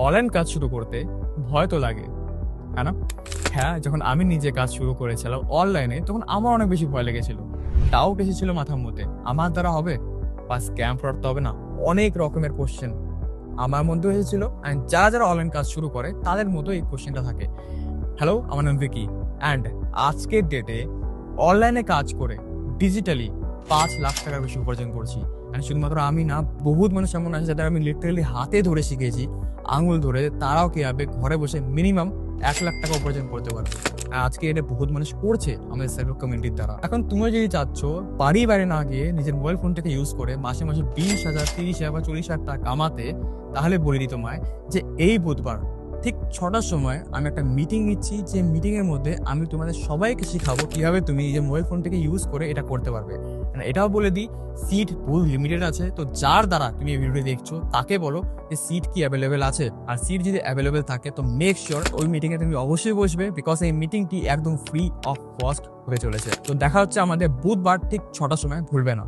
Online কাজ শুরু করতে ভয় তো লাগে, হ্যাঁ না? হ্যাঁ, যখন আমি নিজে কাজ শুরু করেছিলাম অনলাইনে, তখন আমার অনেক বেশি ভয় লেগেছিল। ডাউট এসেছিল মাথার মধ্যে, আমার দ্বারা হবে বা স্ক্যাম ফ্রড তো হবে না? অনেক রকমের কোশ্চেন আমার মধ্যেও এসেছিল। অ্যান্ড যারা যারা অনলাইন কাজ শুরু করে তাদের মতো এই কোশ্চেনটা থাকে। হ্যালো, আমার নাম ভিকি, অ্যান্ড আজকের ডেটে অনলাইনে কাজ করে ডিজিটালি 5 লাখ টাকার বেশি উপার্জন করছি। অ্যান্ড শুধুমাত্র আমি না, বহুত মানুষ এমন আছে যাদের আমি লিটারেলি হাতে ধরে শিখেছি, আঙুল ধরে, তারাও কিভাবে ঘরে বসে মিনিমাম 1 লাখ টাকা উপার্জন করতে পারবে। আর আজকে এটা বহুত মানুষ করছে আমাদের সাইবার কমিউনিটির দ্বারা। এখন তুমি যদি চাচ্ছ বাড়ি বাইরে না গিয়ে নিজের মোবাইল ফোনটাকে ইউজ করে মাসে মাসে 20,000, 30,000 বা 40,000 টাকা কামাতে, তাহলে বলে দিই তোমায় যে এই বুধবার ঠিক 6টার সময় আমি একটা মিটিং নিচ্ছি, যে মিটিং এর মধ্যে আমি তোমাদের সবাইকে শিখাবো কিভাবে তুমি এই যে মোবাইল ফোনটাকে ইউজ করে এটা করতে পারবে। এটাও বলে দিই, সিট ফুল লিমিটেড আছে, তো যার দ্বারা তুমি এই ভিডিও দেখছো তাকে বলো যে সিট কি অ্যাভেলেবেল আছে। আর সিট যদি অ্যাভেলেবেল থাকে তো মেক শিওর ওই মিটিং এ তুমি অবশ্যই বসবে, বিকজ এই মিটিংটি একদম ফ্রি অফ কস্ট হয়ে চলেছে। তো দেখা হচ্ছে আমাদের বুধবার ঠিক 6টার সময়, ভুলবে না।